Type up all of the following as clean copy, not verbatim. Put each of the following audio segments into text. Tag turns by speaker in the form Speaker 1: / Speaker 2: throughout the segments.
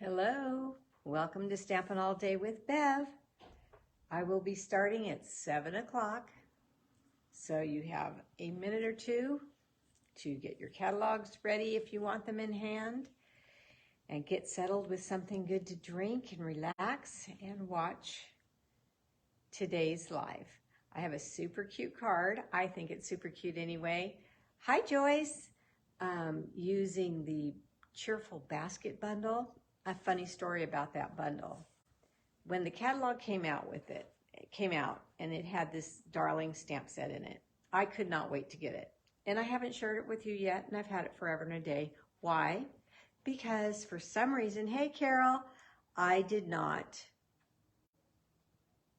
Speaker 1: Hello, welcome to Stampin' All Day with Bev. I will be starting at 7 o'clock, so you have a minute or two to get your catalogs ready if you want them in hand, and get settled with something good to drink and relax and watch today's live. I have a super cute card. I think it's super cute anyway. Hi, Joyce. Using the Cheerful Basket bundle. A funny story about that bundle. When the catalog came out and it had this darling stamp set in it. I could not wait to get it. And I haven't shared it with you yet, and I've had it forever and a day. Why? Because for some reason, hey Carol, I did not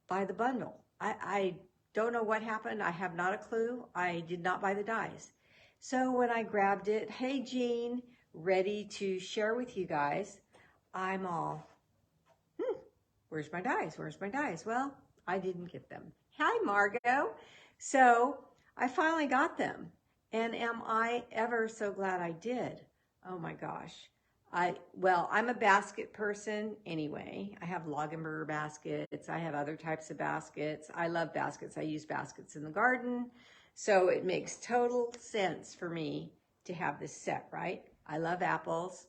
Speaker 1: buy the bundle. I don't know what happened. I have not a clue. I did not buy the dies. So when I grabbed it, hey Jean, ready to share with you guys, I'm all, where's my dies? Where's my dies? Well, I didn't get them. Hi, Margot. So I finally got them. And am I ever so glad I did? Oh my gosh. I'm a basket person anyway. I have Lagenberger baskets. I have other types of baskets. I love baskets. I use baskets in the garden. So it makes total sense for me to have this set, right? I love apples.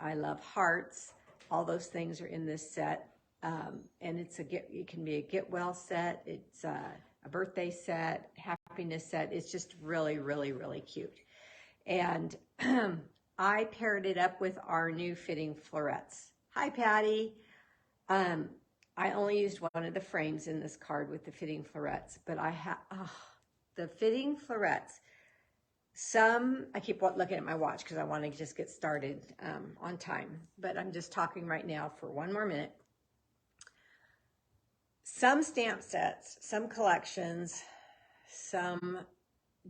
Speaker 1: I love hearts. All those things are in this set. And it can be a get well set. It's a birthday set, happiness set. It's just really, really, really cute. And I paired it up with our new Fitting Florets. Hi, Patty. I only used one of the frames in this card with the Fitting Florets, but I have the Fitting Florets. I keep looking at my watch because I want to just get started on time, but I'm just talking right now for one more minute. Some stamp sets, some collections, some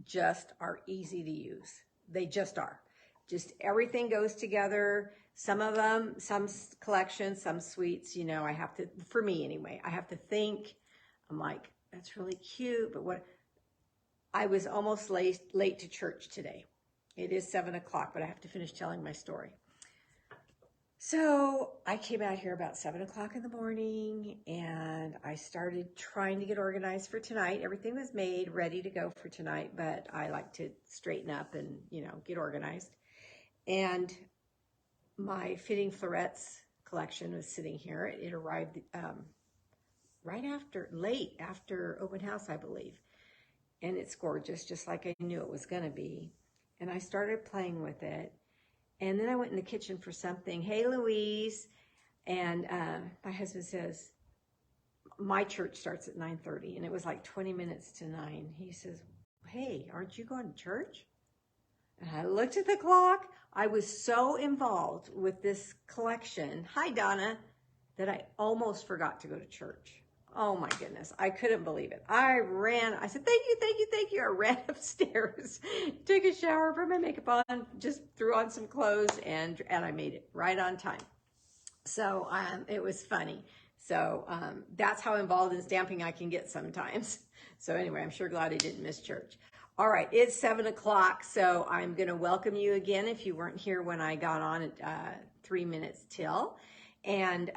Speaker 1: just are easy to use. They just are. Just everything goes together. Some of them, some collections, some suites, I have to, for me anyway, I have to think. I'm like, that's really cute, but what? I was almost late to church today. It is 7 o'clock, but I have to finish telling my story. So I came out here about 7 o'clock in the morning, and I started trying to get organized for tonight. Everything was made, ready to go for tonight, but I like to straighten up and, get organized. And my Fitting Florets collection was sitting here. It arrived late after open house, I believe. And it's gorgeous, just like I knew it was going to be. And I started playing with it. And then I went in the kitchen for something. Hey, Louise. And my husband says, my church starts at 9:30. And it was like 20 minutes to 9. He says, hey, aren't you going to church? And I looked at the clock. I was so involved with this collection, hi, Donna, that I almost forgot to go to church. Oh my goodness, I couldn't believe it. I said, thank you, thank you, thank you. I ran upstairs, took a shower, put my makeup on, just threw on some clothes, and I made it right on time. So it was funny. So that's how involved in stamping I can get sometimes. So anyway, I'm sure glad I didn't miss church. All right, it's 7 o'clock, so I'm going to welcome you again if you weren't here when I got on at 3 minutes till. And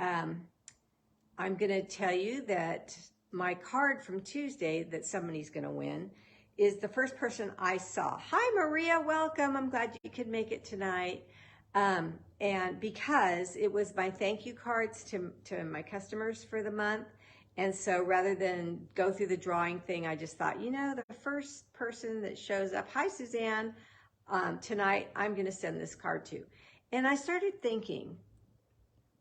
Speaker 1: I'm going to tell you that my card from Tuesday that somebody's going to win is the first person I saw. Hi, Maria. Welcome. I'm glad you could make it tonight. And because it was my thank you cards to my customers for the month. And so rather than go through the drawing thing, I just thought, the first person that shows up, hi, Suzanne, tonight, I'm going to send this card to. And I started thinking,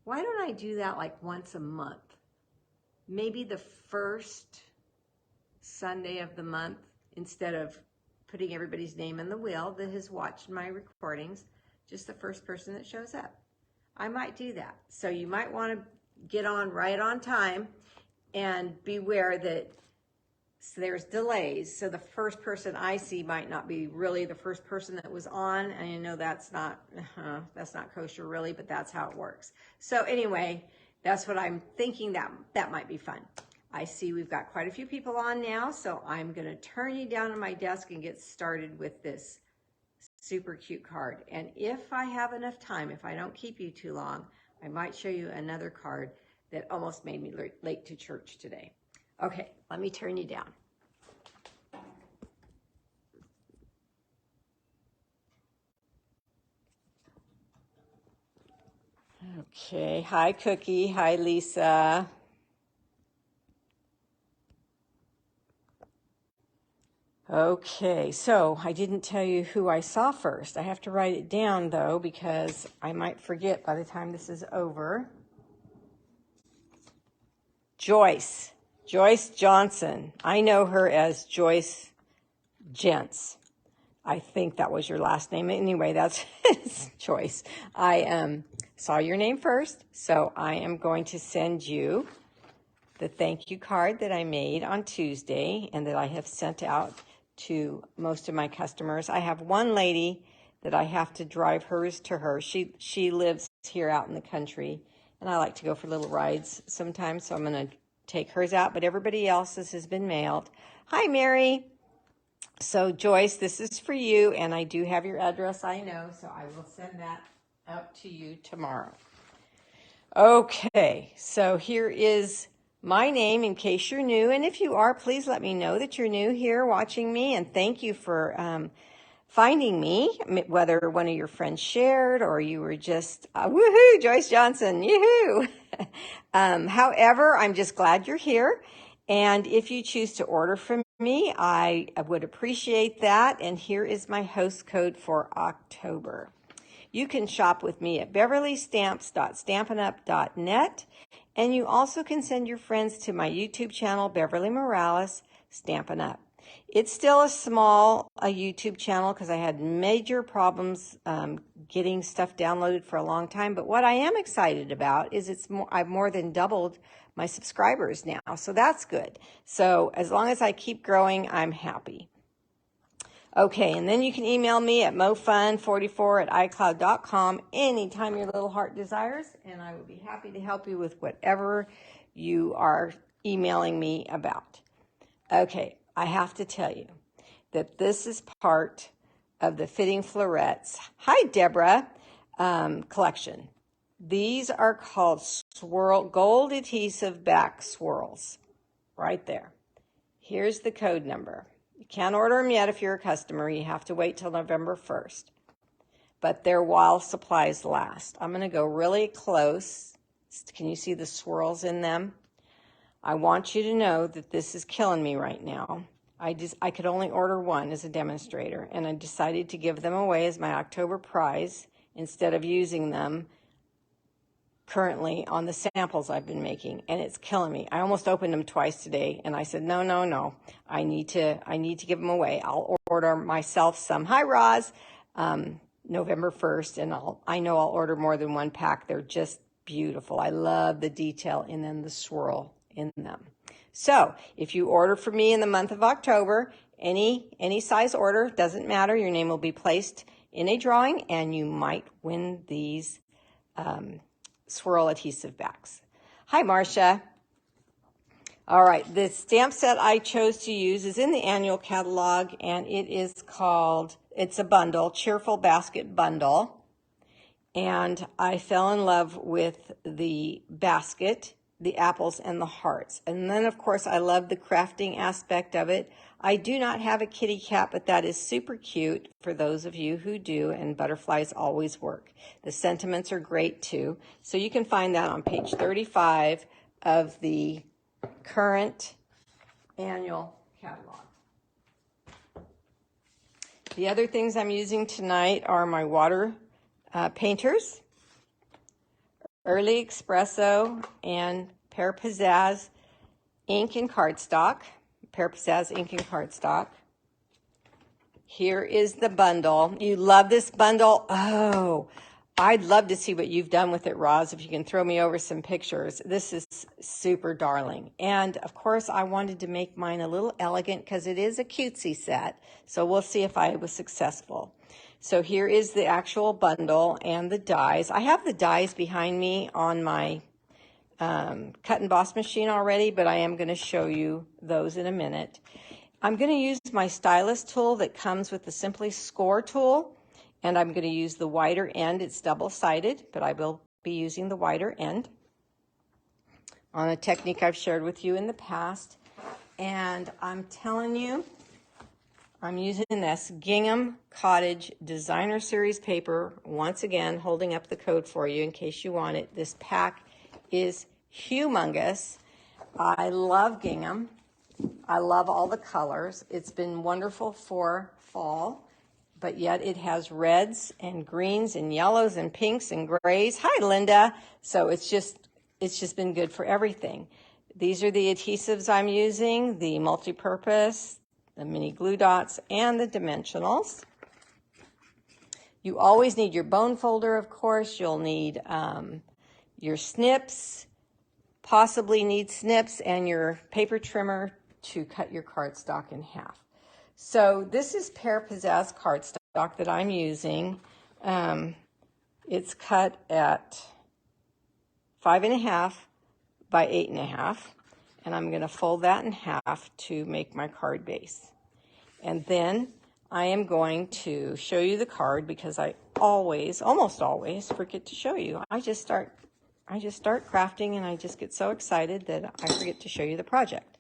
Speaker 1: why don't I do that like once a month? Maybe the first Sunday of the month, instead of putting everybody's name in the wheel that has watched my recordings, just the first person that shows up. I might do that. So you might want to get on right on time and beware that there's delays. So the first person I see might not be really the first person that was on. And I know that's not kosher really, but that's how it works. So anyway, that's what I'm thinking that might be fun. I see we've got quite a few people on now, so I'm going to turn you down on my desk and get started with this super cute card. And if I have enough time, if I don't keep you too long, I might show you another card that almost made me late to church today. Okay, let me turn you down. Okay, hi Cookie, hi Lisa. Okay, so I didn't tell you who I saw first. I have to write it down though because I might forget by the time this is over. Joyce Johnson. I know her as Joyce Gents. I think that was your last name. Anyway, that's Joyce. I saw your name first, so I am going to send you the thank you card that I made on Tuesday and that I have sent out to most of my customers. I have one lady that I have to drive hers to her. She lives here out in the country, and I like to go for little rides sometimes, so I'm going to take hers out, but everybody else's has been mailed. Hi, Mary. So, Joyce, this is for you, and I do have your address, I know, so I will send that out to you tomorrow. Okay, so here is my name in case you're new, and if you are, please let me know that you're new here watching me, and thank you for finding me, whether one of your friends shared or you were just, woohoo, Joyce Johnson, yoo-hoo. However, I'm just glad you're here, and if you choose to order from me, I would appreciate that, and here is my host code for October. You can shop with me at beverleystamps.stampinup.net, and you also can send your friends to my YouTube channel, Beverlee Morales, Stampin' Up. It's still a small YouTube channel because I had major problems getting stuff downloaded for a long time, but what I am excited about is I've more than doubled my subscribers now, so that's good. So as long as I keep growing, I'm happy. Okay, and then you can email me at mofun44@icloud.com anytime your little heart desires, and I would be happy to help you with whatever you are emailing me about. Okay, I have to tell you that this is part of the Fitting Florets, hi Deborah, collection. These are called Swirl Gold Adhesive Back Swirls, right there. Here's the code number. You can't order them yet if you're a customer. You have to wait till November 1st. But they're while supplies last. I'm going to go really close. Can you see the swirls in them? I want you to know that this is killing me right now. I could only order one as a demonstrator, and I decided to give them away as my October prize instead of using them currently on the samples I've been making, and it's killing me. I almost opened them twice today, and I said, no. I need to give them away. I'll order myself some. Hi, Roz. November 1st, and I know I'll order more than one pack. They're just beautiful. I love the detail and then the swirl in them. So if you order from me in the month of October, any size order, doesn't matter. Your name will be placed in a drawing, and you might win these swirl adhesive backs. Hi, Marcia. All right, the stamp set I chose to use is in the annual catalog, and it's a bundle, Cheerful Basket bundle. And I fell in love with the basket, the apples, and the hearts. And then, of course, I love the crafting aspect of it. I do not have a kitty cat, but that is super cute for those of you who do, and butterflies always work. The sentiments are great too. So you can find that on page 35 of the current annual catalog. The other things I'm using tonight are my water painters, Early Espresso, and Pear Pizzazz ink and cardstock. Pear Pizzazz ink and cardstock. Here is the bundle. You love this bundle? Oh, I'd love to see what you've done with it, Roz, if you can throw me over some pictures. This is super darling. And, of course, I wanted to make mine a little elegant because it is a cutesy set. So we'll see if I was successful. So here is the actual bundle and the dies. I have the dies behind me on my cut and boss machine already, but I am going to show you those in a minute. I'm going to use my stylus tool that comes with the Simply Score tool, and I'm going to use the wider end. It's double-sided, but I will be using the wider end on a technique I've shared with you in the past. And I'm telling you, I'm using this Gingham Cottage Designer Series paper, once again, holding up the code for you in case you want it. This pack is humongous. I love gingham. I love all the colors. It's been wonderful for fall, but yet it has reds and greens and yellows and pinks and grays. Hi, Linda. So it's just been good for everything. These are the adhesives I'm using, the multi-purpose, the mini glue dots, and the dimensionals. You always need your bone folder, of course. You'll need your snips, possibly need snips, and your paper trimmer to cut your cardstock in half. So this is Pear Pizzazz cardstock that I'm using. It's cut at 5.5 by 8.5, and I'm going to fold that in half to make my card base. And then I am going to show you the card because I almost always forget to show you. I just start crafting and I just get so excited that I forget to show you the project.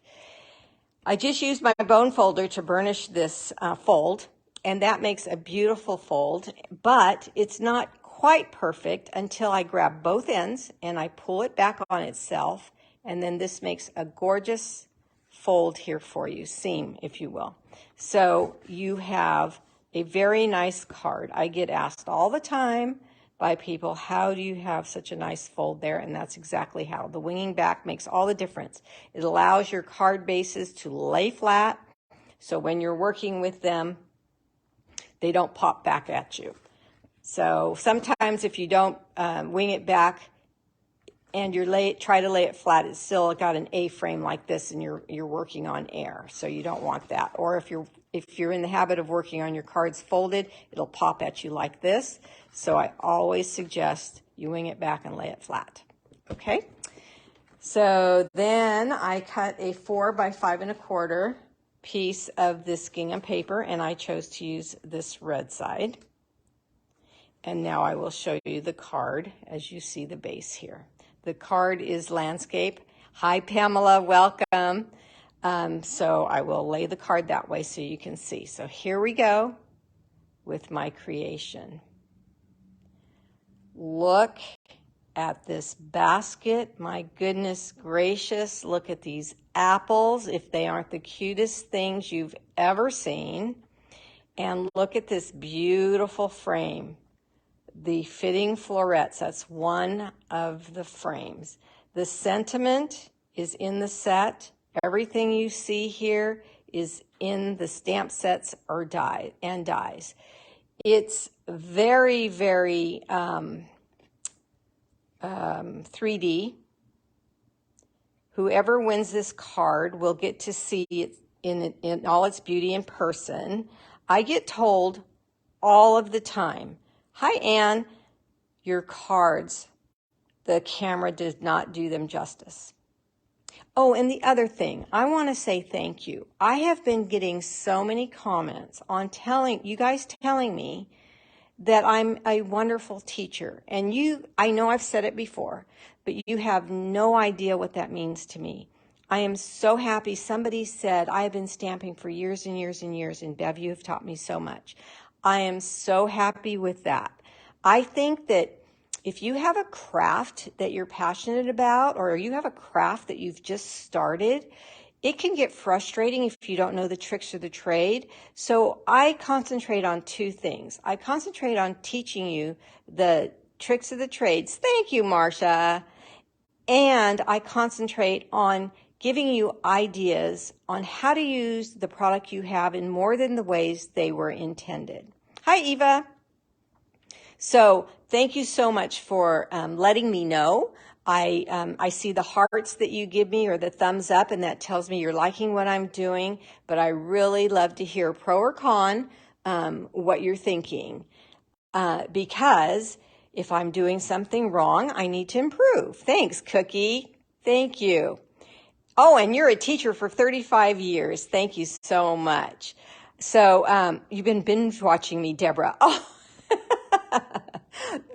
Speaker 1: I just used my bone folder to burnish this fold, and that makes a beautiful fold, but it's not quite perfect until I grab both ends and I pull it back on itself, and then this makes a gorgeous fold here for you, seam, if you will. So you have a very nice card. I get asked all the time by people, how do you have such a nice fold there? And that's exactly how. The winging back makes all the difference. It allows your card bases to lay flat, so when you're working with them, they don't pop back at you. So sometimes if you don't wing it back and try to lay it flat, it's still got an A-frame like this, and you're working on air, so you don't want that. Or if you're in the habit of working on your cards folded, it'll pop at you like this. So I always suggest you wing it back and lay it flat. Okay. So then I cut a 4 by 5.25 piece of this gingham paper, and I chose to use this red side. And now I will show you the card as you see the base here. The card is landscape. Hi, Pamela, welcome. So I will lay the card that way so you can see. So here we go with my creation. Look at this basket. My goodness gracious, look at these apples, if they aren't the cutest things you've ever seen. And look at this beautiful frame. The Fitting Florets, that's one of the frames. The sentiment is in the set. Everything you see here is in the stamp sets or dies. It's very, very 3D. Whoever wins this card will get to see it in all its beauty in person. I get told all of the time, hi, Anne, your cards, the camera did not do them justice. Oh, and the other thing, I want to say thank you. I have been getting so many comments on you guys telling me that I'm a wonderful teacher. And I know I've said it before, but you have no idea what that means to me. I am so happy. Somebody said, I have been stamping for years and years and years, and Bev, you have taught me so much. I am so happy with that. I think that if you have a craft that you're passionate about, or you have a craft that you've just started, it can get frustrating if you don't know the tricks of the trade. So I concentrate on two things. I concentrate on teaching you the tricks of the trades. Thank you, Marcia. And I concentrate on giving you ideas on how to use the product you have in more than the ways they were intended. Hi, Eva. So thank you so much for letting me know. I see the hearts that you give me or the thumbs up, and that tells me you're liking what I'm doing. But I really love to hear pro or con what you're thinking, because if I'm doing something wrong, I need to improve. Thanks, Cookie. Thank you. Oh, and you're a teacher for 35 years. Thank you so much. So you've been binge watching me, Deborah. Oh.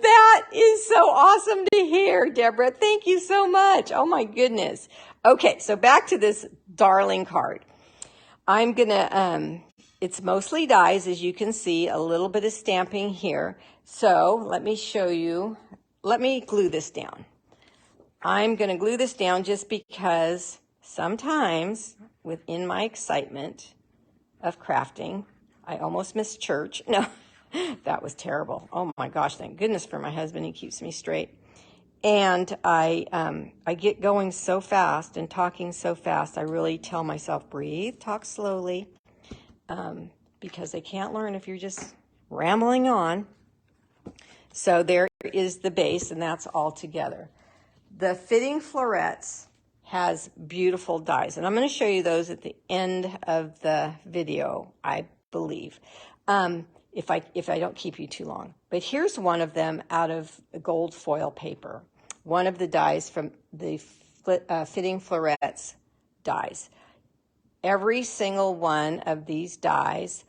Speaker 1: That is so awesome to hear, Deborah. Thank you so much. Oh my goodness. Okay, so back to this darling card. I'm gonna, it's mostly dies, as you can see, a little bit of stamping here. So let me show you, let me glue this down. I'm gonna glue this down just because sometimes within my excitement of crafting, I almost missed church. No, that was terrible. Oh my gosh, thank goodness for my husband, he keeps me straight. And I get going so fast and talking so fast, I really tell myself, breathe, talk slowly, because they can't learn if you're just rambling on. So there is the base, and that's all together. The Fitting Florets has beautiful dies, and I'm going to show you those at the end of the video, I believe, if I don't keep you too long. But here's one of them out of gold foil paper. One of the dies from the Fitting Florets dies. Every single one of these dies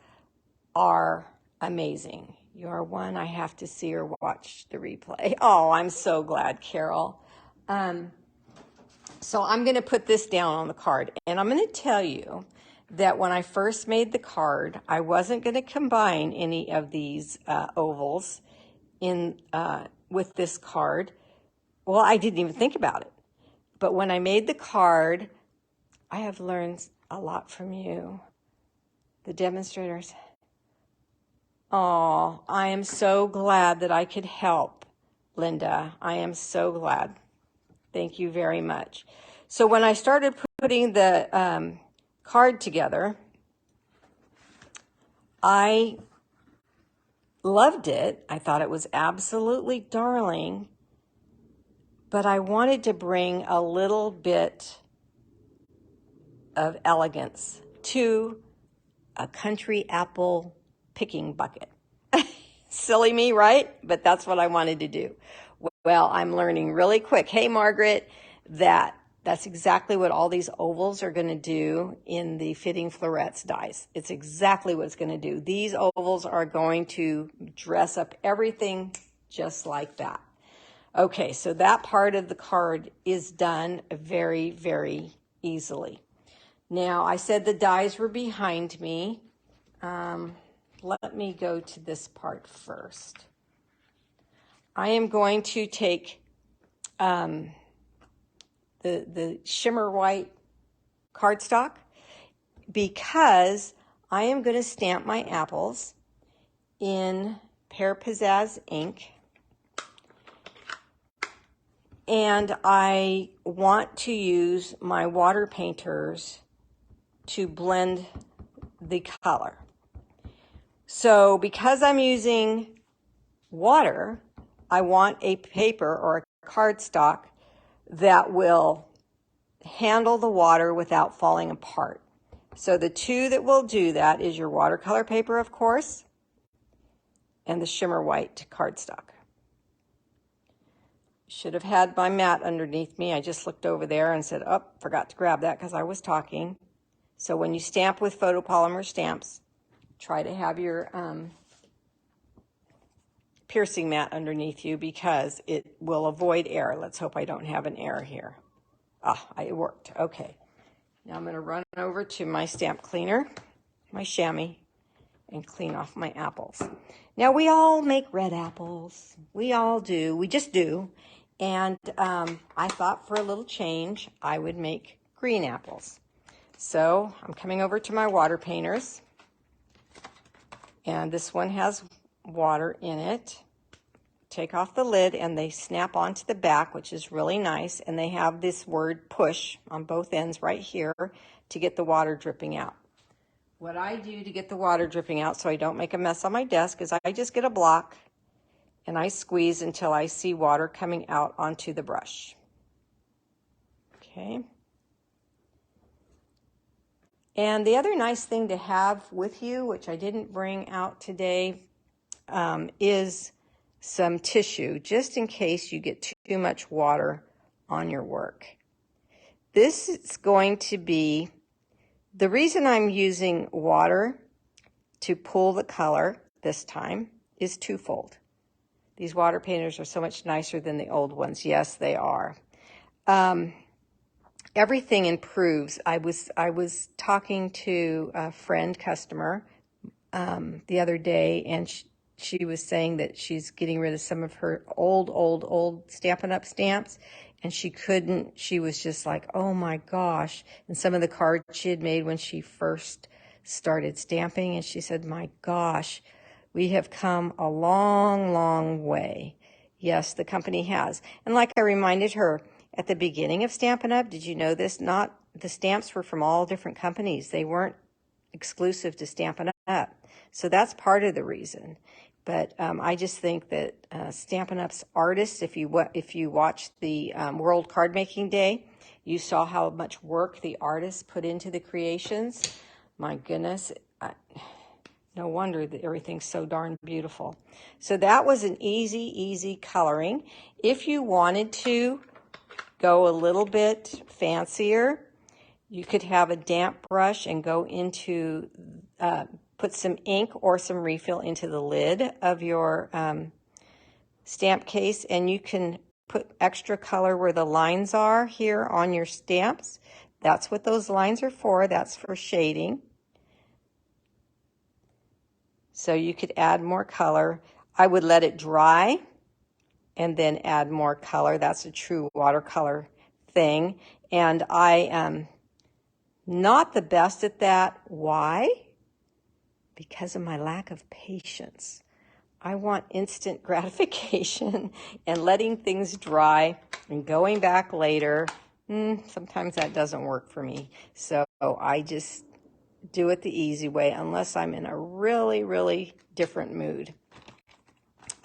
Speaker 1: are amazing. You are one I have to see or watch the replay. Oh, I'm so glad, Carol. So I'm going to put this down on the card, and I'm going to tell you that when I first made the card, I wasn't going to combine any of these ovals in with this card. Well, I didn't even think about it. But when I made the card, I have learned a lot from you, the demonstrators. Oh, I am so glad that I could help, Linda. I am so glad. Thank you very much. So when I started putting the card together, I loved it. I thought it was absolutely darling. But I wanted to bring a little bit of elegance to a country apple picking bucket. Silly me, right? But that's what I wanted to do. Well, I'm learning really quick. Hey, Margaret, that's exactly what all these ovals are going to do in the Fitting Florets dies. It's exactly what it's going to do. These ovals are going to dress up everything just like that. Okay, so that part of the card is done very, very easily. Now, I said the dies were behind me. Let me go to this part first. I am going to take the shimmer white cardstock because I am going to stamp my apples in Pear Pizzazz ink. And I want to use my water painters to blend the color. So because I'm using water, I want a paper or a cardstock that will handle the water without falling apart. So the two that will do that is your watercolor paper, of course, and the shimmer white cardstock. Should have had my mat underneath me. I just looked over there and said, oh, forgot to grab that because I was talking. So when you stamp with photopolymer stamps, try to have your piercing mat underneath you because it will avoid error. Let's hope I don't have an error here. Ah, it worked. Okay. Now I'm going to run over to my stamp cleaner, my chamois, and clean off my apples. Now we all make red apples. We all do. We just do. And I thought for a little change, I would make green apples. So I'm coming over to my water painters. And this one has water in it. Take off the lid and they snap onto the back, which is really nice. And they have this word push on both ends right here to get the water dripping out. What I do to get the water dripping out so I don't make a mess on my desk is I just get a block and I squeeze until I see water coming out onto the brush. Okay. And the other nice thing to have with you, which I didn't bring out today, is some tissue, just in case you get too much water on your work. This is going to be, the reason I'm using water to pull the color this time is twofold. These water painters are so much nicer than the old ones. Yes, they are. Everything improves. I was talking to a friend customer the other day, and she was saying that she's getting rid of some of her old Stampin' Up stamps, and she was just like, oh my gosh. And some of the cards she had made when she first started stamping, and she said, my gosh, we have come a long, long way. Yes, the company has. And like I reminded her at the beginning of Stampin' Up, did you know this? Not the stamps were from all different companies. They weren't exclusive to Stampin' Up. So that's part of the reason. But I just think that Stampin' Up's artists, if you watched the World Card Making Day, you saw how much work the artists put into the creations. My goodness, no wonder that everything's so darn beautiful. So that was an easy coloring. If you wanted to go a little bit fancier, you could have a damp brush and go into, put some ink or some refill into the lid of your stamp case, and you can put extra color where the lines are here on your stamps. That's what those lines are for. That's for shading. So you could add more color. I would let it dry and then add more color. That's a true watercolor thing. And I am not the best at that. Why? Because of my lack of patience. I want instant gratification, and letting things dry and going back later, sometimes that doesn't work for me. So I just do it the easy way unless I'm in a really different mood.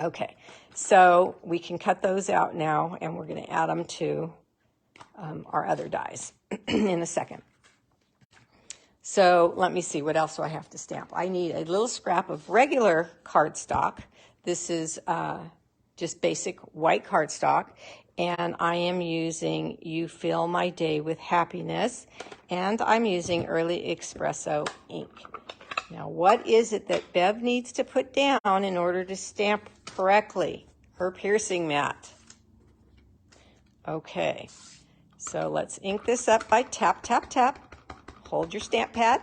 Speaker 1: Okay, so we can cut those out now, and we're going to add them to our other dies in a second. So let me see, what else do I have to stamp? I need a little scrap of regular cardstock. This is just basic white cardstock, and I am using You Fill My Day with Happiness, and I'm using Early Espresso ink. Now, what is it that Bev needs to put down in order to stamp correctly? Her piercing mat. Okay, so let's ink this up by tap, tap, tap. Hold your stamp pad.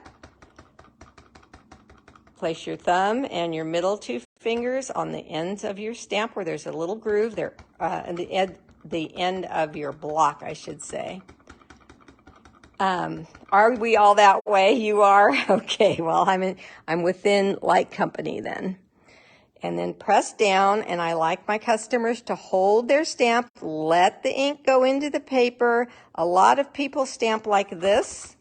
Speaker 1: Place your thumb and your middle two fingers on the ends of your stamp where there's a little groove there, and the end of your block, I should say. Are we all that way? You are? Okay, well, I'm within light company then. And then press down, and I like my customers to hold their stamp, let the ink go into the paper. A lot of people stamp like this,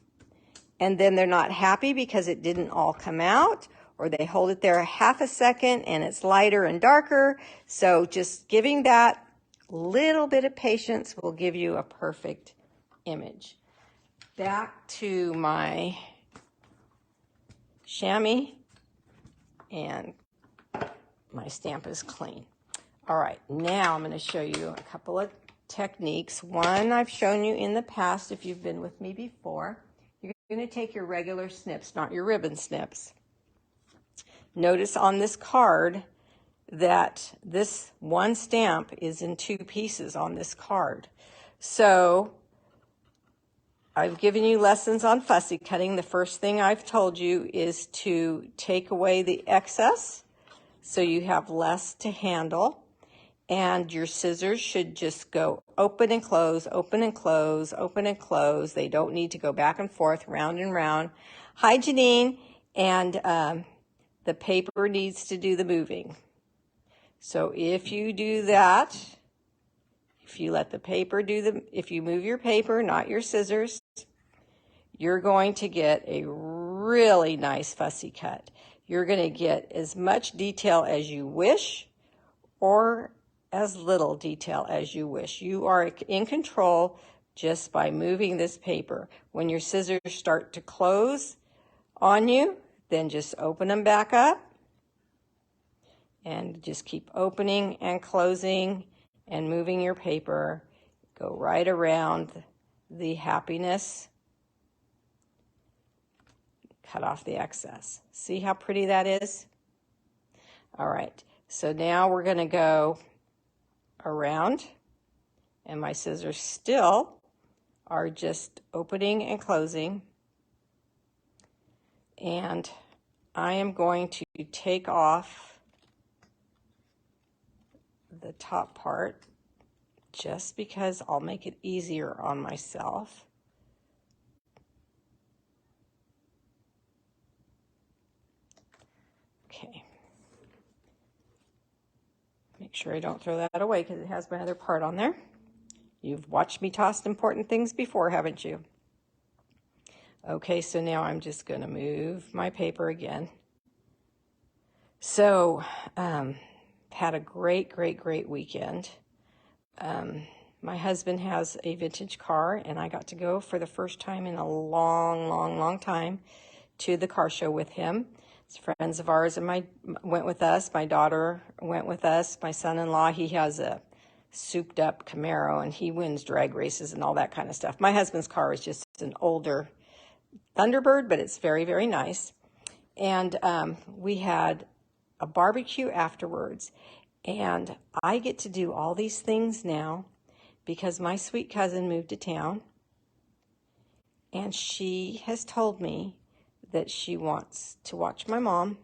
Speaker 1: and then they're not happy because it didn't all come out, or they hold it there a half a second and it's lighter and darker. So just giving that little bit of patience will give you a perfect image. Back to my chamois, and my stamp is clean. All right, now I'm going to show you a couple of techniques. One I've shown you in the past if you've been with me before. You're going to take your regular snips, not your ribbon snips. Notice on this card that this one stamp is in two pieces on this card. So I've given you lessons on fussy cutting. The first thing I've told you is to take away the excess so you have less to handle. And your scissors should just go open and close, open and close, open and close. They don't need to go back and forth, round and round. Hi, Janine. And the paper needs to do the moving. So if you do that, if you let the paper if you move your paper, not your scissors, you're going to get a really nice fussy cut. You're going to get as much detail as you wish, or as little detail as you wish. You are in control just by moving this paper. When your scissors start to close on you, then just open them back up and just keep opening and closing and moving your paper. Go right around the happiness. Cut off the excess. See how pretty that is? All right. So now we're going to go around, and my scissors still are just opening and closing. And I am going to take off the top part just because I'll make it easier on myself. Okay. Make sure I don't throw that away because it has my other part on there. You've watched me toss important things before, haven't you? Okay, so now I'm just going to move my paper again. So, had a great weekend. My husband has a vintage car, and I got to go for the first time in a long time to the car show with him. It's friends of ours and went with us. My daughter went with us. My son-in-law, he has a souped up Camaro, and he wins drag races and all that kind of stuff. My husband's car is just an older Thunderbird, but it's very nice. And we had a barbecue afterwards, and I get to do all these things now because my sweet cousin moved to town, and she has told me that she wants to watch my mom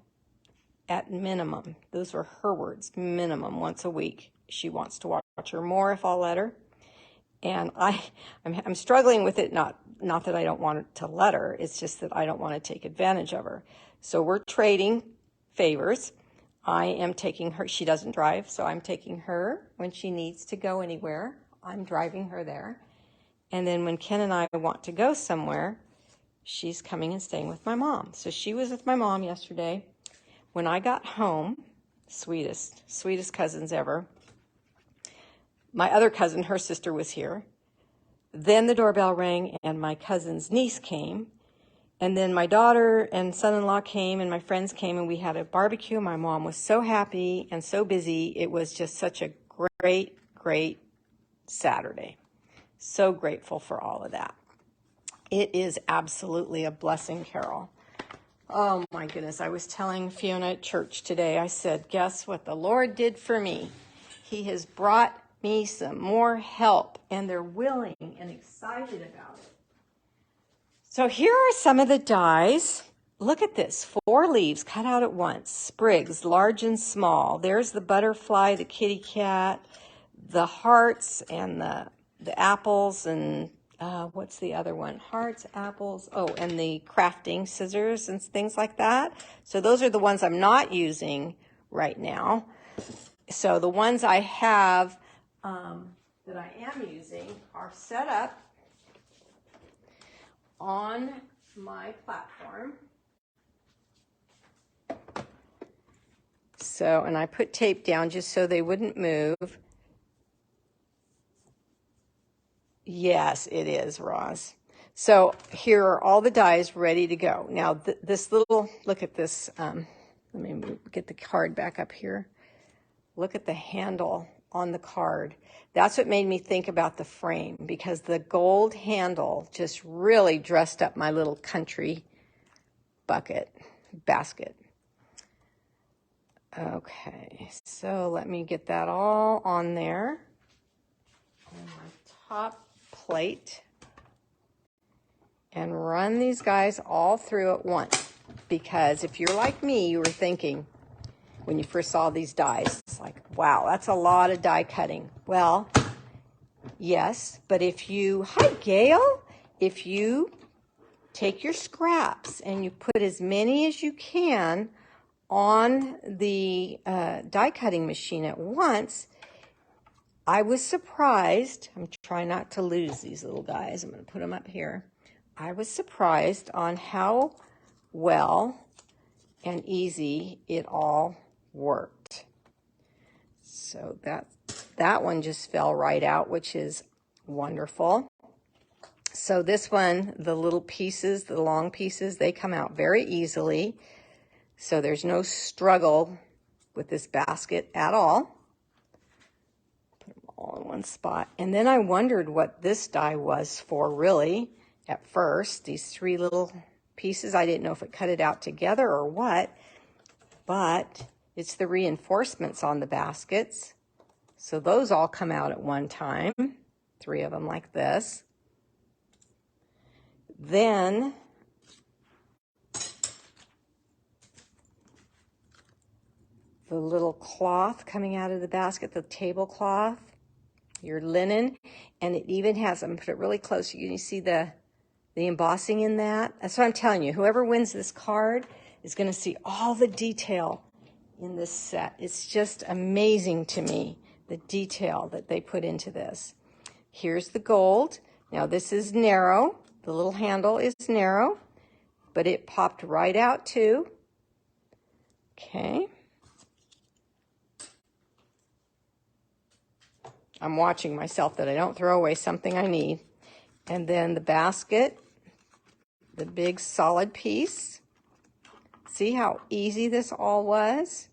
Speaker 1: at minimum. Those were her words, minimum once a week. She wants to watch her more if I'll let her. And I'm struggling with it, not that I don't want to let her, it's just that I don't want to take advantage of her. So we're trading favors. I am taking her, she doesn't drive, so I'm taking her when she needs to go anywhere. I'm driving her there. And then when Ken and I want to go somewhere, she's coming and staying with my mom. So she was with my mom yesterday. When I got home, sweetest cousins ever. My other cousin, her sister was here. Then the doorbell rang and my cousin's niece came. And then my daughter and son-in-law came and my friends came and we had a barbecue. My mom was so happy and so busy. It was just such a great Saturday. So grateful for all of that. It is absolutely a blessing, Carol. Oh my goodness, I was telling Fiona at church today, I said, guess what the Lord did for me? He has brought me some more help, and they're willing and excited about it. So here are some of the dies. Look at this, 4 leaves cut out at once, sprigs, large and small. There's the butterfly, the kitty cat, the hearts, and the apples, and what's the other one? Hearts, apples, and the crafting scissors and things like that. So those are the ones I'm not using right now. So the ones I have that I am using are set up on my platform. So, and I put tape down just so they wouldn't move. Yes, it is, Roz. So here are all the dies ready to go. Now, this little, look at this. Let me get the card back up here. Look at the handle on the card. That's what made me think about the frame, because the gold handle just really dressed up my little country basket. Okay, so let me get that all on there on my top plate and run these guys all through at once, because if you're like me, you were thinking when you first saw these dies, it's like, wow, that's a lot of die cutting. Well, yes, but hi Gail, if you take your scraps and you put as many as you can on the die cutting machine at once, I was surprised. I'm trying not to lose these little guys. I'm going to put them up here. I was surprised on how well and easy it all worked. So that one just fell right out, which is wonderful. So this one, the little pieces, the long pieces, they come out very easily. So there's no struggle with this basket at all. Put them all in one spot. And then I wondered what this die was for, really, at first. These 3 little pieces, I didn't know if it cut it out together or what. But It's the reinforcements on the baskets. So those all come out at one time, 3 of them like this. Then the little cloth coming out of the basket, the tablecloth, your linen, and it even has, I'm going to put it really close, you can see the embossing in that. That's what I'm telling you, whoever wins this card is going to see all the detail in this set. It's just amazing to me, the detail that they put into this. Here's the gold. Now this is narrow. The little handle is narrow, but it popped right out too. Okay. I'm watching myself that I don't throw away something I need. And then the basket, the big solid piece. See how easy this all was?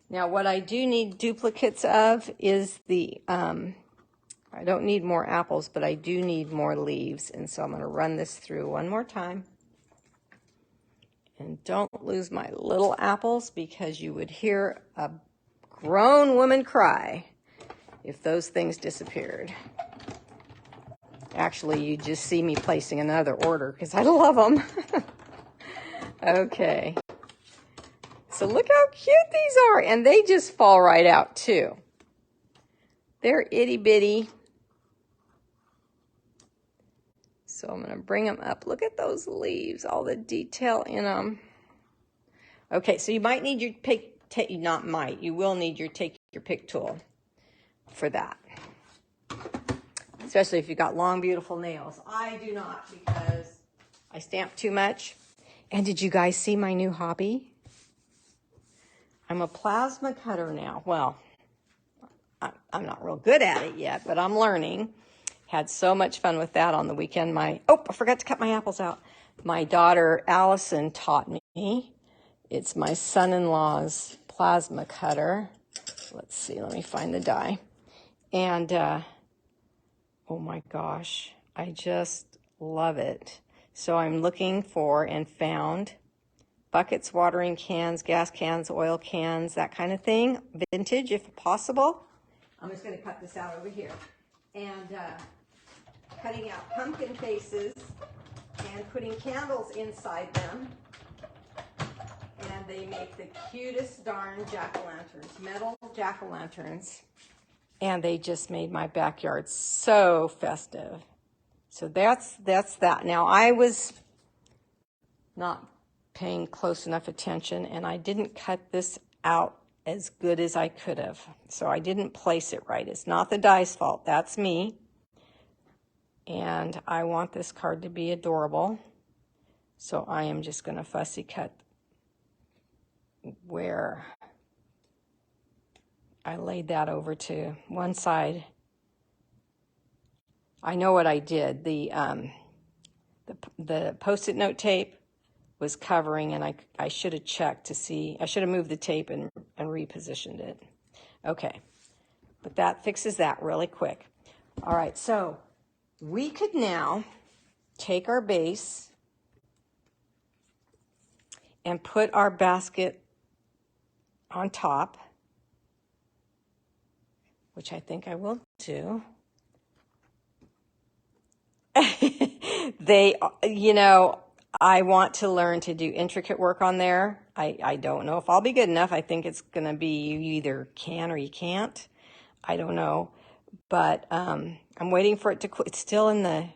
Speaker 1: Now what I do need duplicates of is the, I don't need more apples, but I do need more leaves. And so I'm going to run this through one more time. And don't lose my little apples, because you would hear a grown woman cry if those things disappeared. Actually, you just see me placing another order because I love them. Okay. So look how cute these are, and they just fall right out too. They're itty bitty. So I'm going to bring them up. Look at those leaves, all the detail in them. Okay, so you might need your not might, you will need your take your pick tool for that. Especially if you've got long, beautiful nails. I do not, because I stamp too much. And did you guys see my new hobby? I'm a plasma cutter now. Well, I'm not real good at it yet, but I'm learning. Had so much fun with that on the weekend. I forgot to cut my apples out. My daughter Allison taught me. It's my son-in-law's plasma cutter. Let's see, let me find the die. And oh my gosh, I just love it. So I'm looking for and found buckets, watering cans, gas cans, oil cans, that kind of thing. Vintage, if possible. I'm just going to cut this out over here. And cutting out pumpkin faces and putting candles inside them. And they make the cutest darn jack-o'-lanterns, metal jack-o'-lanterns. And they just made my backyard so festive. So that's that. Now, I was not paying close enough attention, and I didn't cut this out as good as I could have. So I didn't place it right. It's not the die's fault. That's me. And I want this card to be adorable. So I am just going to fussy cut where I laid that over to one side. I know what I did. The Post-it note tape was covering, and I should have checked to see. I should have moved the tape and repositioned it. Okay, but that fixes that really quick. All right, so we could now take our base and put our basket on top, which I think I will do. I want to learn to do intricate work on there. I don't know if I'll be good enough. I think it's going to be you either can or you can't. I don't know. But I'm waiting for it to cool. It's still in the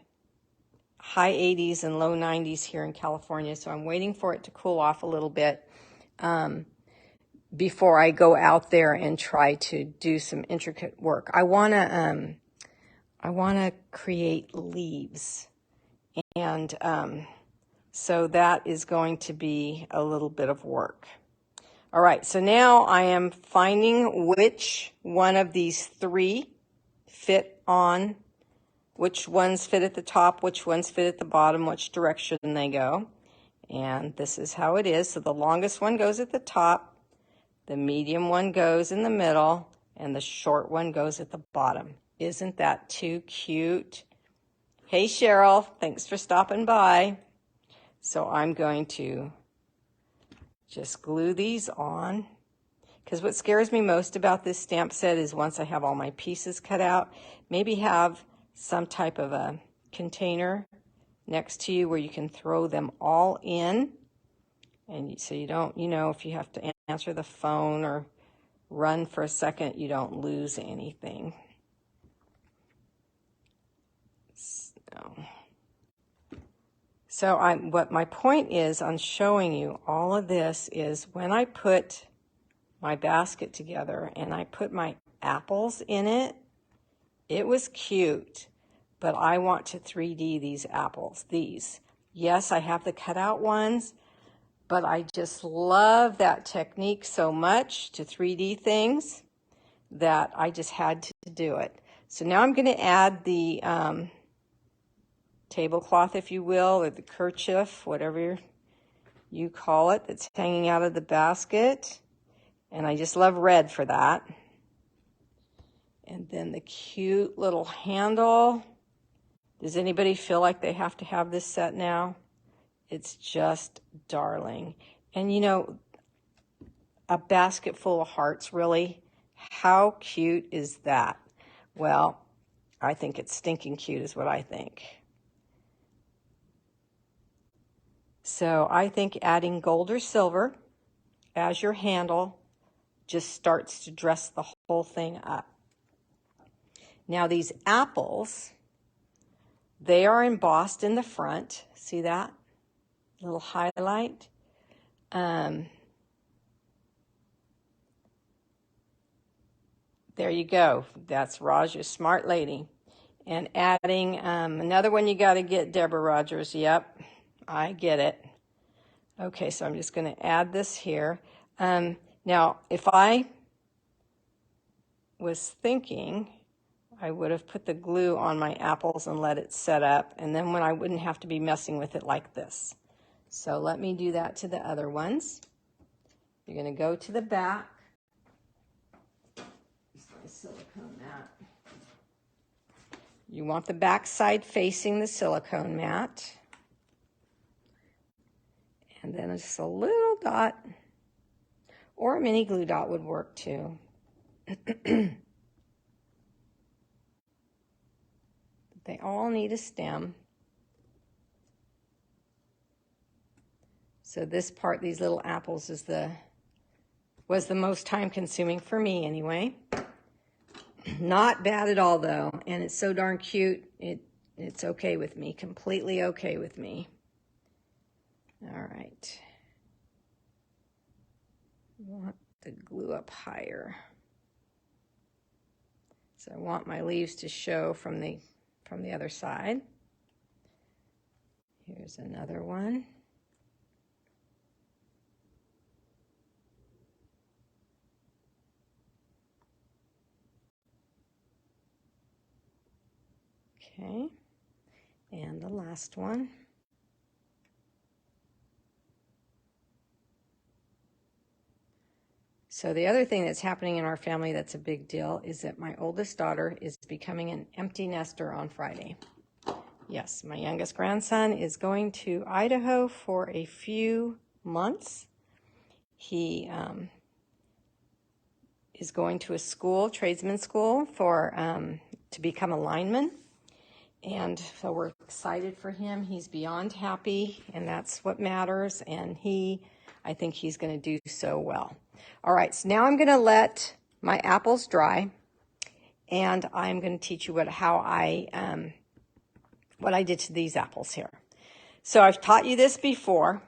Speaker 1: high 80s and low 90s here in California, so I'm waiting for it to cool off a little bit before I go out there and try to do some intricate work. I want to create leaves, and so that is going to be a little bit of work. All right, so now I am finding which one of these 3 fit on, which ones fit at the top, which ones fit at the bottom, which direction they go. And this is how it is. So the longest one goes at the top, the medium one goes in the middle, and the short one goes at the bottom. Isn't that too cute? Hey, Cheryl, thanks for stopping by. So I'm going to just glue these on. Because what scares me most about this stamp set is once I have all my pieces cut out, maybe have some type of a container next to you where you can throw them all in. And so you don't, you know, if you have to answer the phone or run for a second, you don't lose anything. So what my point is on showing you all of this is when I put my basket together and I put my apples in it, it was cute, but I want to 3D these apples, these. Yes, I have the cutout ones, but I just love that technique so much to 3D things that I just had to do it. So now I'm going to add the tablecloth, if you will, or the kerchief, whatever you call it, that's hanging out of the basket. And I just love red for that. And then the cute little handle. Does anybody feel like they have to have this set now? It's just darling. And you know, a basket full of hearts, really? How cute is that? Well, I think it's stinking cute is what I think. So I think adding gold or silver as your handle just starts to dress the whole thing up. Now these apples, they are embossed in the front. See that? Little highlight. There you go. That's Raj, a smart lady. And adding another one you got to get, Deborah Rogers. Yep, I get it. Okay, so I'm just going to add this here. Now, if I was thinking, I would have put the glue on my apples and let it set up, and then when I wouldn't have to be messing with it like this. So let me do that to the other ones. You're going to go to the back. My silicone mat. You want the back side facing the silicone mat. And then just a little dot, or a mini glue dot would work too. They all need a stem. So this part, these little apples, was the most time consuming for me anyway. Not bad at all though, and it's so darn cute. It's okay with me, completely okay with me. All right. I want the glue up higher. So I want my leaves to show from the other side. Here's another one. Okay, and the last one. So the other thing that's happening in our family that's a big deal is that my oldest daughter is becoming an empty nester on Friday. Yes, my youngest grandson is going to Idaho for a few months. He is going to a school, tradesman school, to become a lineman. And so we're excited for him. He's beyond happy, and that's what matters. And I think he's going to do so well. All right, so now I'm going to let my apples dry, and I'm going to teach you what I did to these apples here. So I've taught you this before.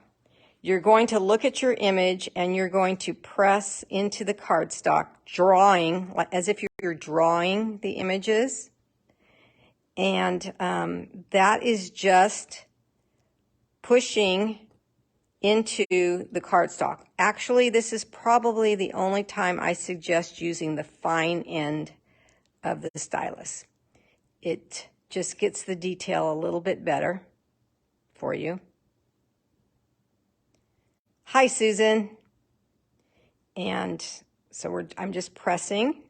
Speaker 1: You're going to look at your image, and you're going to press into the cardstock, drawing, as if you're drawing the images. And that is just pushing into the cardstock. Actually, this is probably the only time I suggest using the fine end of the stylus. It just gets the detail a little bit better for you. Hi, Susan. And so I'm just pressing.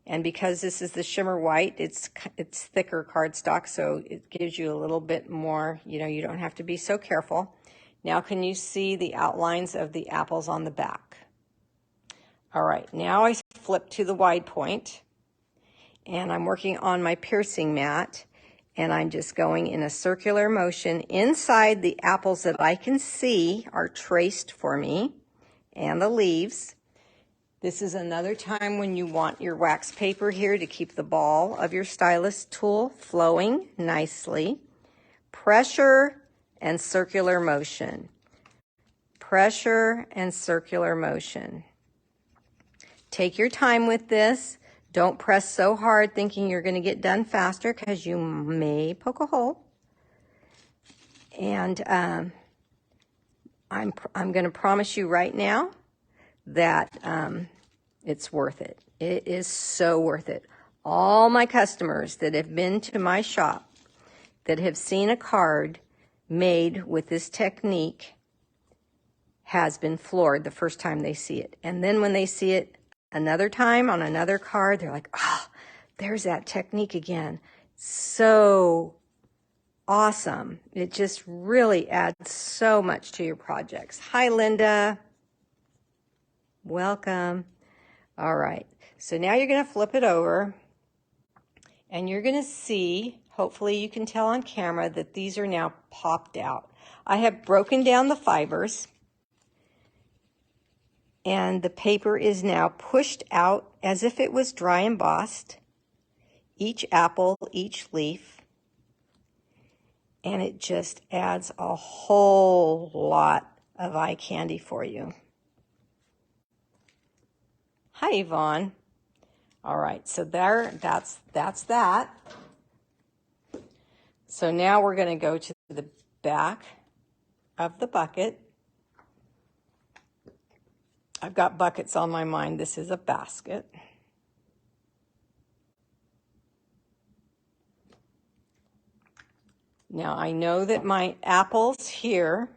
Speaker 1: And because this is the shimmer white, it's thicker cardstock, so it gives you a little bit more, you don't have to be so careful. Now can you see the outlines of the apples on the back? All right, now I flip to the wide point, and I'm working on my piercing mat, and I'm just going in a circular motion inside the apples that I can see are traced for me, and the leaves. This is another time when you want your wax paper here to keep the ball of your stylus tool flowing nicely. Pressure and circular motion. Pressure and circular motion. Take your time with this. Don't press so hard thinking you're going to get done faster, because you may poke a hole. And I'm going to promise you right now that it's worth it. It is so worth it. All my customers that have been to my shop that have seen a card made with this technique has been floored the first time they see it. And then when they see it another time on another card, they're like, oh, there's that technique again. So awesome. It just really adds so much to your projects. Hi, Linda. Welcome. All right. So now you're going to flip it over, and you're going to see, hopefully you can tell on camera, that these are now popped out. I have broken down the fibers, and the paper is now pushed out as if it was dry embossed, each apple, each leaf, and it just adds a whole lot of eye candy for you. Hi, Yvonne. All right, so that's that. So now we're going to go to the back of the bucket. I've got buckets on my mind. This is a basket. Now I know that my apples here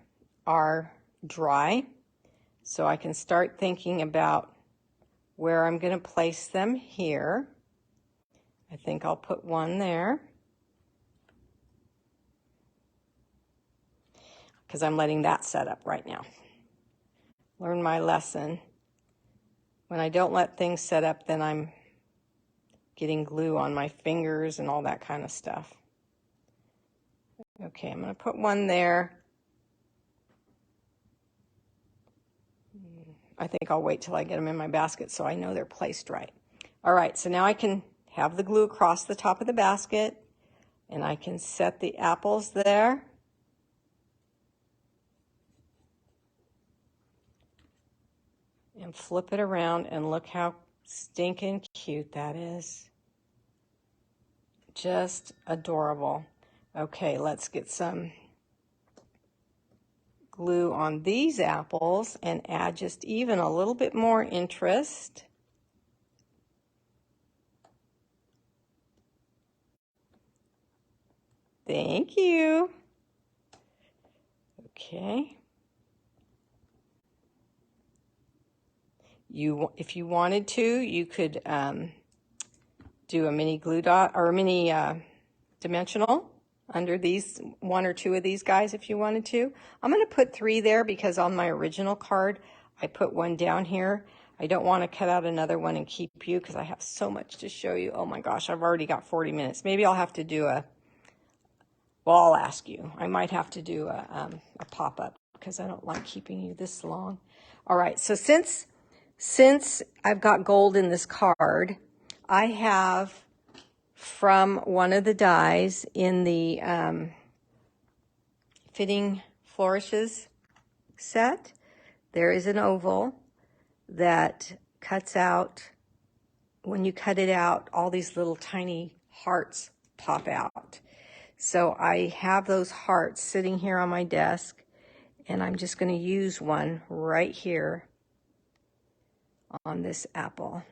Speaker 1: are dry, so I can start thinking about where I'm going to place them here. I think I'll put one there, because I'm letting that set up right now. Learn my lesson. When I don't let things set up, then I'm getting glue on my fingers and all that kind of stuff. Okay, I'm going to put one there. I think I'll wait till I get them in my basket so I know they're placed right. All right, so now I can have the glue across the top of the basket, and I can set the apples there. And flip it around, and look how stinking cute that is. Just adorable. Okay, let's get some glue on these apples and add just even a little bit more interest. Thank you. Okay. If you wanted to, you could do a mini glue dot or a mini dimensional under these, one or two of these guys if you wanted to. I'm going to put 3 there because on my original card I put one down here. I don't want to cut out another one and keep you because I have so much to show you. Oh my gosh, I've already got 40 minutes. Maybe I'll have to do a, well, I'll ask you. I might have to do a pop-up because I don't like keeping you this long. All right, so since I've got gold in this card, I have from one of the dies in the Fitting Florets set, there is an oval that cuts out, when you cut it out, all these little tiny hearts pop out. So I have those hearts sitting here on my desk, and I'm just going to use one right here on this apple.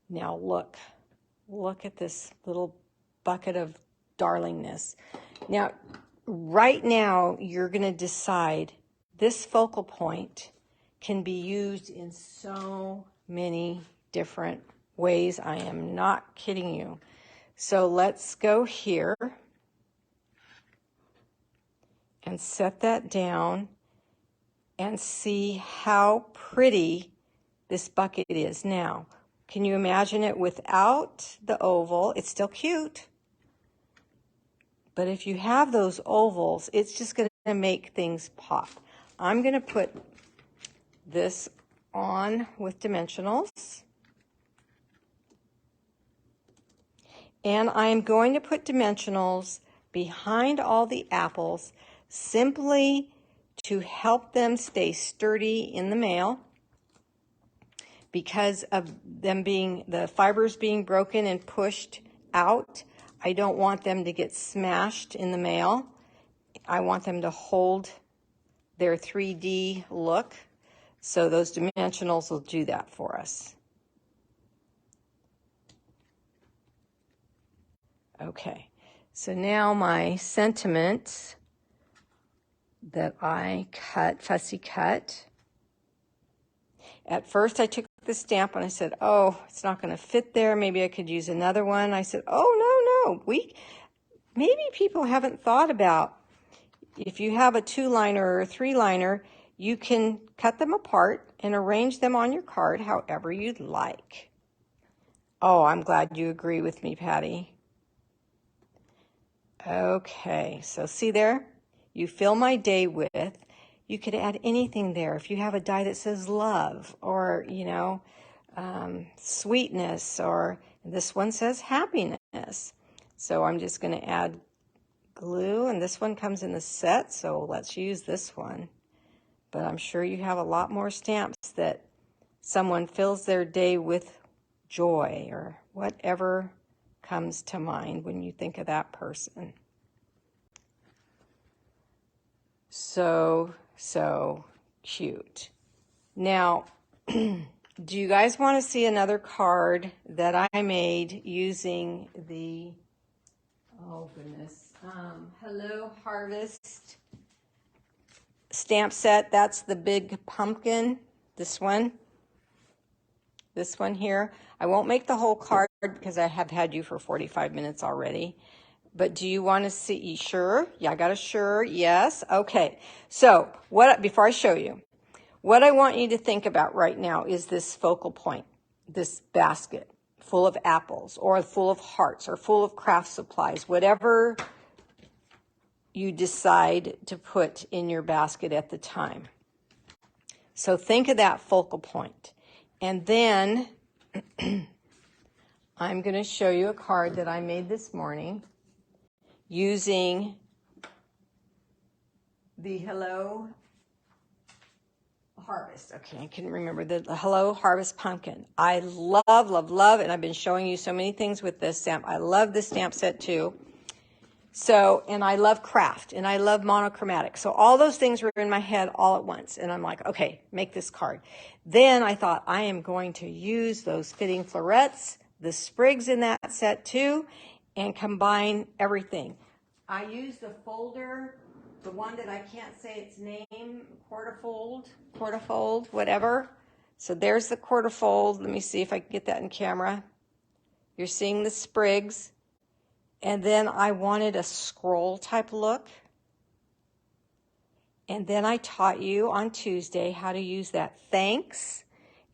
Speaker 1: Now look at this little bucket of darlingness. Now, right now, you're going to decide this focal point can be used in so many different ways. I am not kidding you. So let's go here, and set that down and see how pretty this bucket is now. Can you imagine it without the oval? It's still cute. But if you have those ovals, it's just going to make things pop. I'm going to put this on with dimensionals. And I'm going to put dimensionals behind all the apples simply to help them stay sturdy in the mail, because of them being, the fibers being broken and pushed out. I don't want them to get smashed in the mail. I want them to hold their 3D look. So those dimensionals will do that for us. Okay, so now my sentiments that I cut, fussy cut. At first I took the stamp and I said, oh, it's not going to fit there. Maybe I could use another one. I said, oh, no. Maybe people haven't thought about, if you have a 2-liner or a 3-liner, you can cut them apart and arrange them on your card however you'd like. Oh, I'm glad you agree with me, Patty. Okay, so see there? You fill my day with. You could add anything there. If you have a die that says love, or, you know, sweetness, or this one says happiness. So I'm just going to add glue, and this one comes in the set, so let's use this one. But I'm sure you have a lot more stamps that someone fills their day with joy, or whatever comes to mind when you think of that person. So cute. Now, do you guys want to see another card that I made using the, oh goodness, Hello Harvest stamp set? That's the big pumpkin, this one here. I won't make the whole card because I have had you for 45 minutes already. But do you want to see? You sure? Yeah, I got a sure. Yes. Okay. So before I show you, what I want you to think about right now is this focal point, this basket full of apples, or full of hearts, or full of craft supplies, whatever you decide to put in your basket at the time. So think of that focal point. And then I'm going to show you a card that I made this morning using the Hello Harvest. Okay, I couldn't remember the Hello Harvest pumpkin. I love, and I've been showing you so many things with this stamp. I love this stamp set too. So, and I love craft, and I love monochromatic. So all those things were in my head all at once, and I'm like, okay, make this card. Then I thought, I am going to use those Fitting Florets, the sprigs in that set too, and combine everything. I used the folder, the one that I can't say its name, quarterfold, whatever. So there's the quarterfold. Let me see if I can get that in camera. You're seeing the sprigs. And then I wanted a scroll type look. And then I taught you on Tuesday how to use that thanks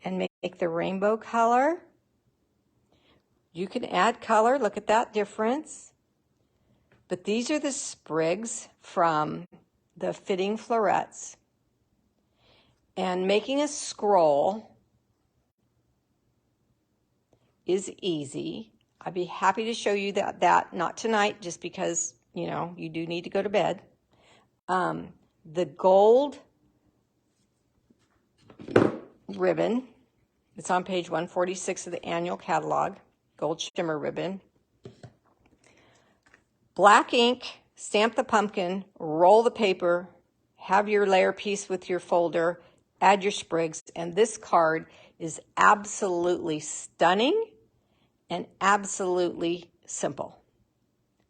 Speaker 1: and make the rainbow color. You can add color. Look at that difference. But these are the sprigs from the Fitting Florets. And making a scroll is easy. I'd be happy to show you that not tonight, just because, you know, you do need to go to bed. The gold ribbon, it's on page 146 of the annual catalog, gold shimmer ribbon. Black ink, stamp the pumpkin, roll the paper, have your layer piece with your folder, add your sprigs, and this card is absolutely stunning and absolutely simple.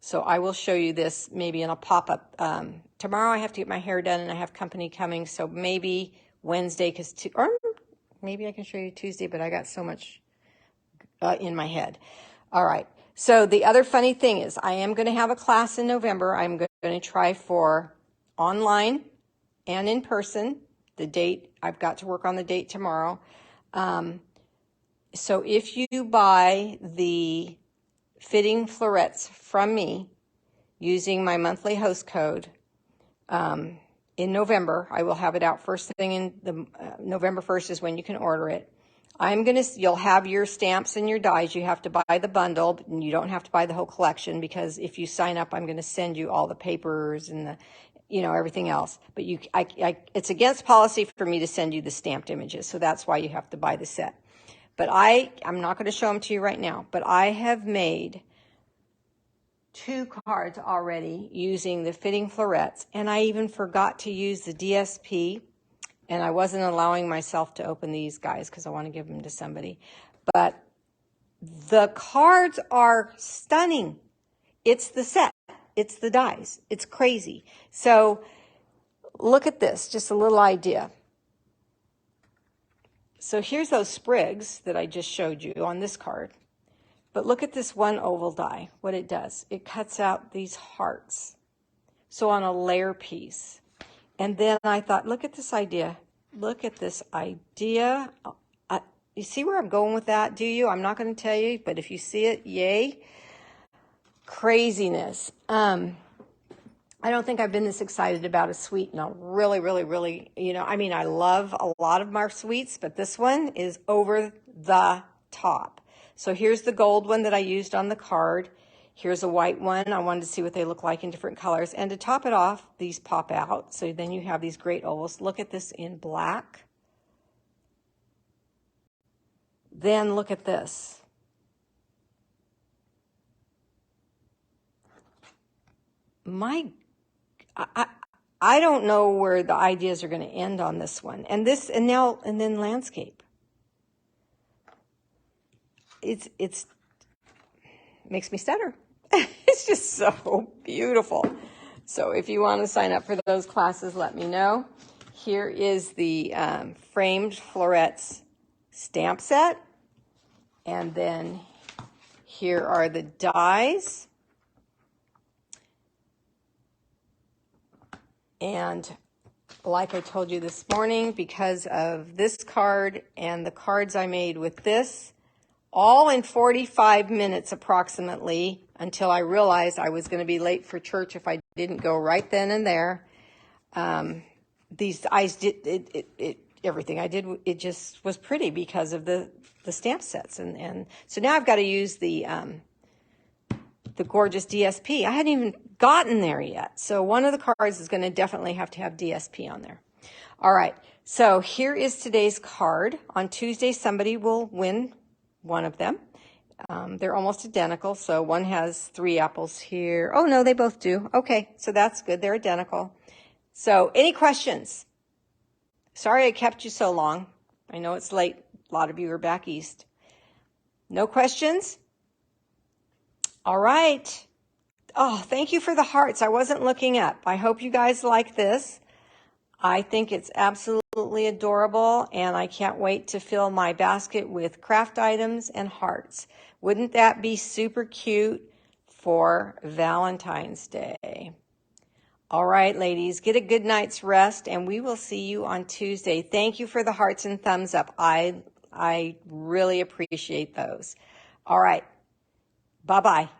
Speaker 1: So I will show you this maybe in a pop-up. Tomorrow I have to get my hair done and I have company coming, so maybe Wednesday, or maybe I can show you Tuesday, but I got so much in my head. All right. So the other funny thing is I am going to have a class in November. I'm going to try for online and in person. The date, I've got to work on the date tomorrow. So if you buy the Fitting Florets from me using my monthly host code in November, I will have it out first thing in the November 1st is when you can order it. You'll have your stamps and your dies. You have to buy the bundle, and you don't have to buy the whole collection, because if you sign up, I'm going to send you all the papers and the, everything else. But it's against policy for me to send you the stamped images, so that's why you have to buy the set. But I'm not going to show them to you right now, but I have made 2 cards already using the Fitting Florets, and I even forgot to use the DSP, and I wasn't allowing myself to open these guys because I want to give them to somebody. But the cards are stunning. It's the set. It's the dies. It's crazy. So look at this, just a little idea. So here's those sprigs that I just showed you on this card. But look at this one oval die, what it does. It cuts out these hearts. So on a layer piece. And then I thought, look at this idea. Look at this idea. You see where I'm going with that, do you? I'm not going to tell you, but if you see it, yay. Craziness. I don't think I've been this excited about a suite in a really, really, really, I love a lot of my suites, but this one is over the top. So here's the gold one that I used on the card. Here's a white one. I wanted to see what they look like in different colors. And to top it off, these pop out. So then you have these great ovals. Look at this in black. Then look at this. I don't know where the ideas are going to end on this one. And then landscape. It's makes me stutter. It's just so beautiful. So if you want to sign up for those classes, let me know. Here is the framed florets stamp set. And then here are the dies. And like I told you this morning, because of this card and the cards I made with this, all in 45 minutes approximately, until I realized I was going to be late for church if I didn't go right then and there. These eyes did everything I did. It just was pretty because of the stamp sets, and so now I've got to use the gorgeous DSP. I hadn't even gotten there yet. So one of the cards is going to definitely have to have DSP on there. All right. So here is today's card. On Tuesday, somebody will win one of them. They're almost identical. So one has 3 apples here. Oh, no, they both do. Okay. So that's good. They're identical. So any questions? Sorry I kept you so long. I know it's late. A lot of you are back east. No questions? All right. Oh, thank you for the hearts. I wasn't looking up. I hope you guys like this. I think it's absolutely adorable, and I can't wait to fill my basket with craft items and hearts. Wouldn't that be super cute for Valentine's Day? All right, ladies, get a good night's rest, and we will see you on Tuesday. Thank you for the hearts and thumbs up. I really appreciate those. All right. Bye-bye.